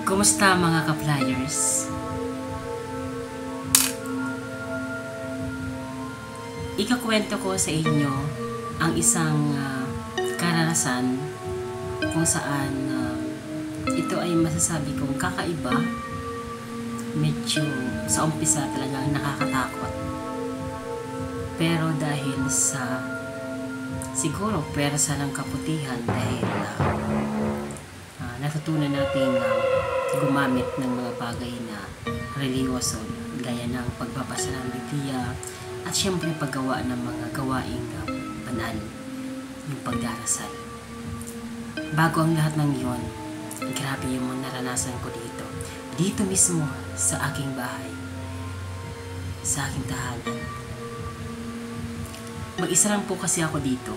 Kumusta mga ka-flyers? Ikakwento ko sa inyo ang isang karanasan kung saan ito ay masasabi kong kakaiba. Medyo sa umpisa talagang nakakatakot. Pero dahil sa siguro pwersa ng kabutihan, dahil natutunan natin gumamit ng mga bagay na religyoso gaya ng pagbabasa ng Biblia at syempre paggawa ng mga gawaing banal, yung pagdarasal. Bago ang lahat ng yon, grabe yung mga naranasan ko dito mismo sa aking bahay, sa aking tahanan. Mag-isa lang po kasi ako dito,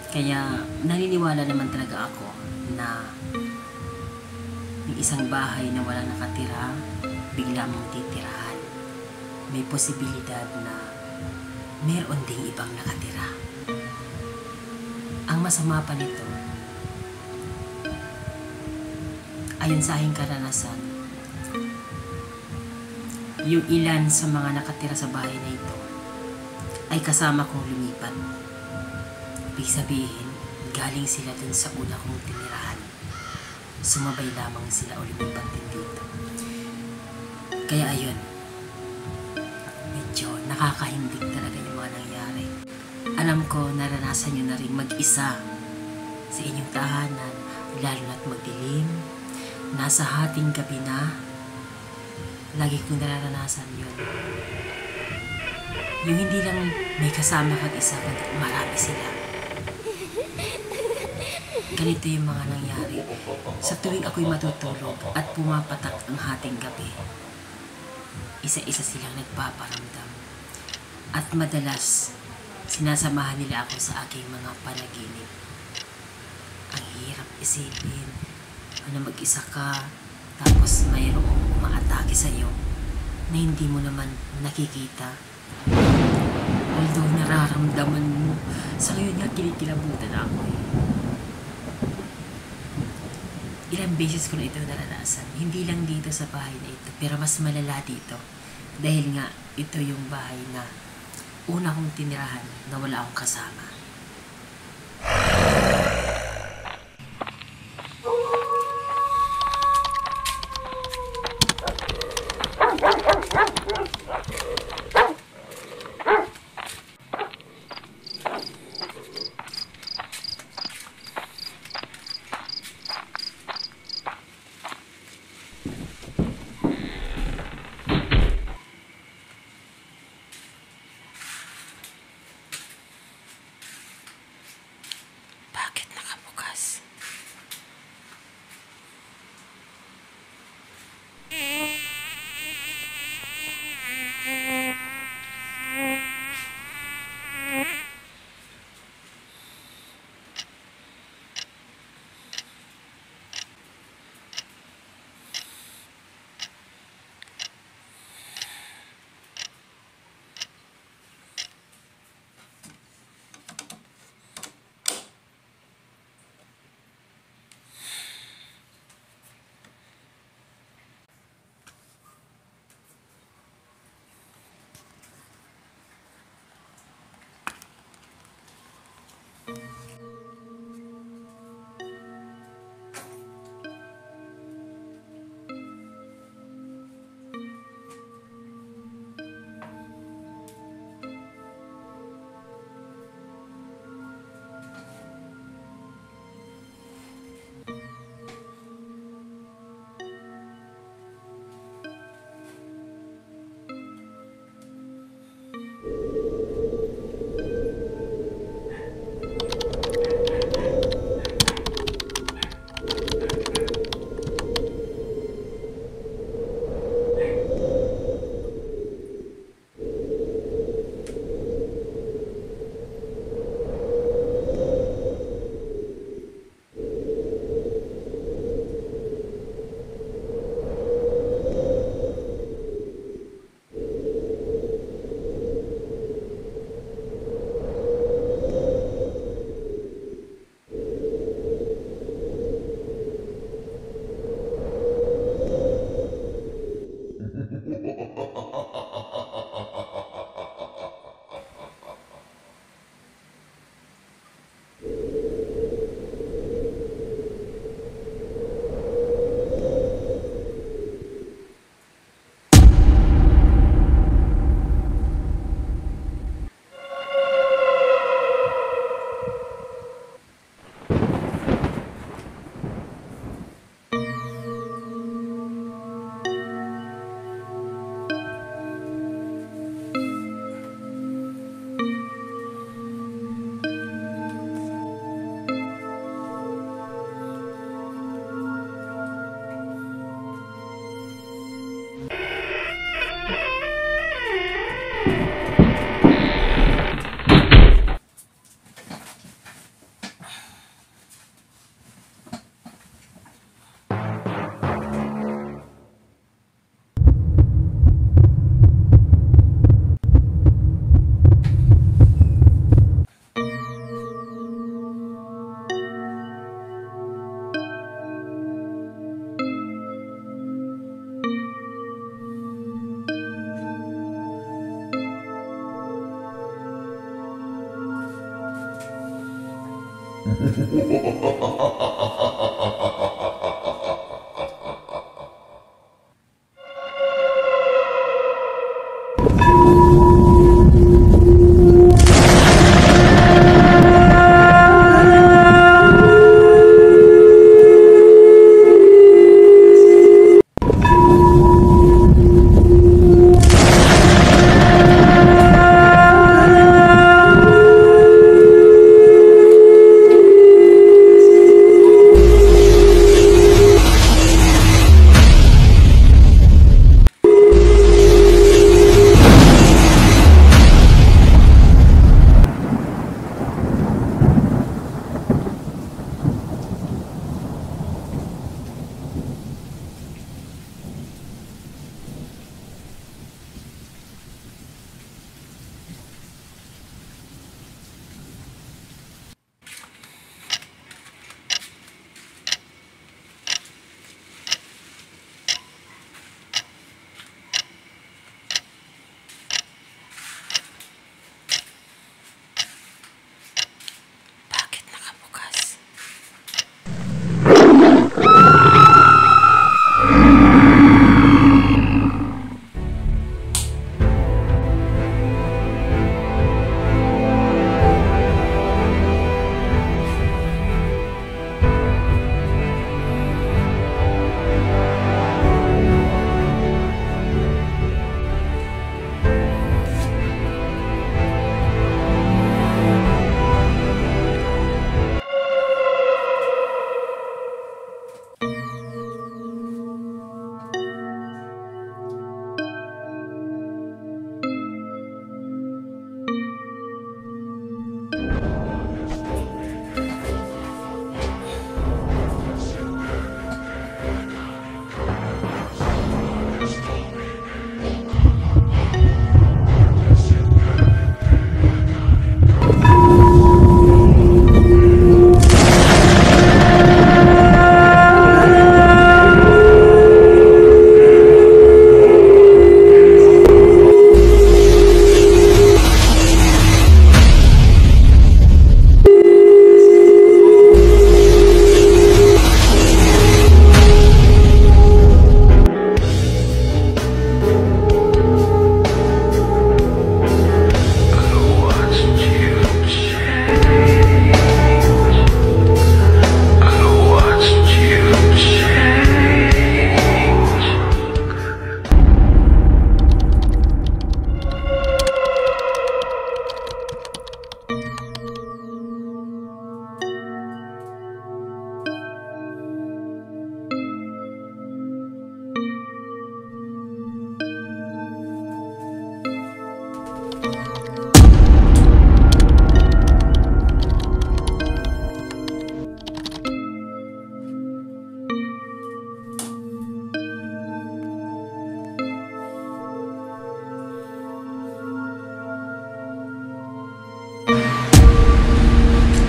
kaya naniniwala naman talaga ako na yung isang bahay na wala nakatira, bigla mong titirahan. May posibilidad na meron ding ibang nakatira. Ang masama pa nito, ayon sa aking karanasan, yung ilan sa mga nakatira sa bahay na ito ay kasama kong lumipat. Ibig sabihin, galing sila dun sa una kong tinirahan. Sumabay lamang sila o lumipat din dito. Kaya ayun, medyo nakakahindig talaga yung mga nangyari. Alam ko naranasan nyo na rin mag-isa sa inyong tahanan, lalo na't magdilim, nasa hating gabi na. Lagi kong nararanasan yun. Yung hindi lang may kasama kang isa, kundi marami sila. Ganito yung mga nangyari. Sa tuwing ako'y matutulog at pumapatak ang hating gabi, isa-isa silang nagpaparamdam. At madalas, sinasamahan nila ako sa aking mga panaginip. Ang hirap isipin, mag-isa ka, tapos mayroong umaatake sa'yo na hindi mo naman nakikita. Although nararamdaman mo, sa ngayon nga kinikilabutan ako eh. Ilang beses ko na ito naranasan, hindi lang dito sa bahay na ito, pero mas malala dito. Dahil nga, ito yung bahay na una kong tinirahan na wala akong kasama. Bakit nakabukas?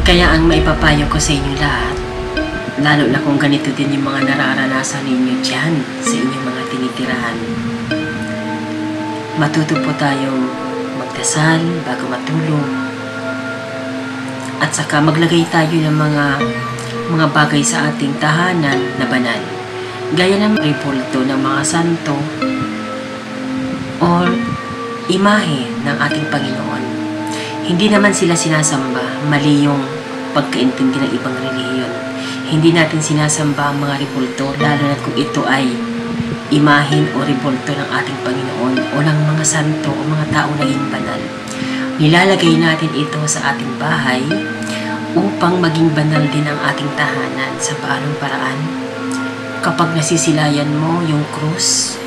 Kaya ang maipapayo ko sa inyo lahat, lalo na kung ganito din yung mga nararanasan ninyo dyan sa inyong mga tinitirahan. Matuto po tayong magdasal bago matulog. At saka maglagay tayo ng mga bagay sa ating tahanan na banal. Gaya ng repulto ng mga santo or imahe ng ating Panginoon. Hindi naman sila sinasamba, mali yung pagkaintindi ng ibang relihiyon. Hindi natin sinasamba ang mga repulto, lalo na kung ito ay imahin o repulto ng ating Panginoon o ng mga santo o mga tao naging banal. Nilalagay natin ito sa ating bahay upang maging banal din ang ating tahanan. Sa paanong paraan? Kapag nasisilayan mo yung krus,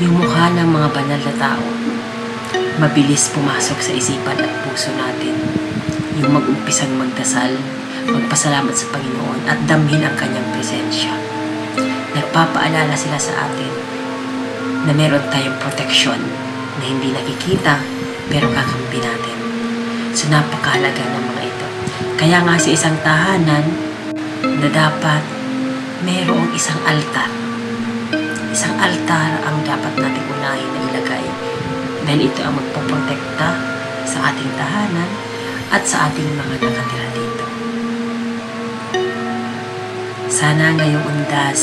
yung mukha ng mga banal na tao, mabilis pumasok sa isipan at puso natin yung mag-umpisang magdasal, magpasalamat sa Panginoon at damhin ang kanyang presensya. Nagpapaalala sila sa atin na meron tayong proteksyon na hindi nakikita pero kakampi natin. So napakahalaga ng mga ito. Kaya nga sa isang tahanan na dapat mayroong isang altar. Isang altar ang dapat natin unahin na ilagay dahil ito ang magpoprotekta sa ating tahanan at sa ating mga nakatira dito. Sana ngayong undas,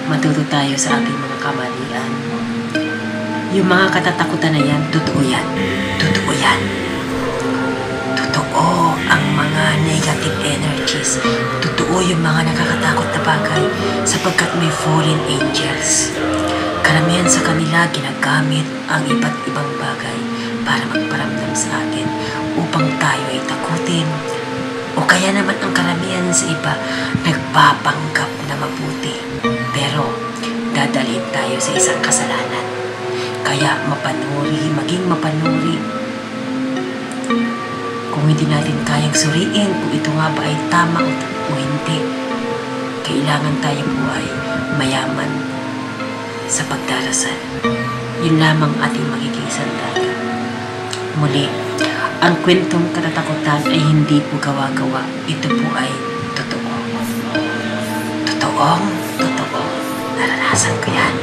matuto tayo sa ating mga kamalian. Yung mga katatakutan na yan, totoo yan. Totoo yan. Totoo ang mga negative energies. Totoo yung mga nakakatakot na bagay sapagkat may fallen angels. Karamihan sa kanila ginagamit ang iba't ibang bagay para magparamdam sa atin upang tayo ay takutin. O kaya naman ang karamihan sa iba nagpapanggap na mabuti. Pero dadalhin tayo sa isang kasalanan. Kaya maging mapanuri. Kung hindi natin kayang suriin kung ito nga ba ay tama o hindi, kailangan tayong buhay mayaman sa pagdarasal. Yun lamang ating magiging sandalan. Muli, ang kwentong katatakutan ay hindi po gawa-gawa. Ito po ay totoo. Totoong totoo. Naranasan ko yan.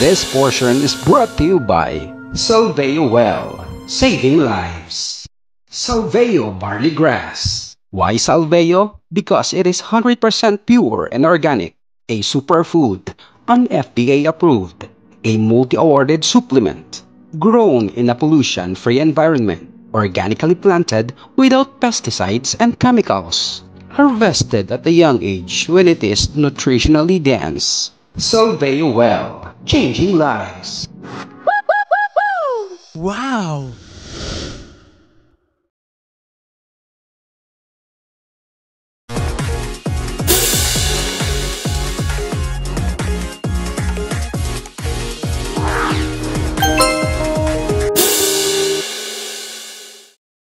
This portion is brought to you by Salveo Well, saving lives. Salveo Barley Grass. Why Salveo? Because it is 100% pure and organic, a superfood, an FDA approved, a multi-awarded supplement, grown in a pollution-free environment, organically planted without pesticides and chemicals, harvested at a young age when it is nutritionally dense. Salveo Well, changing lives. Wow!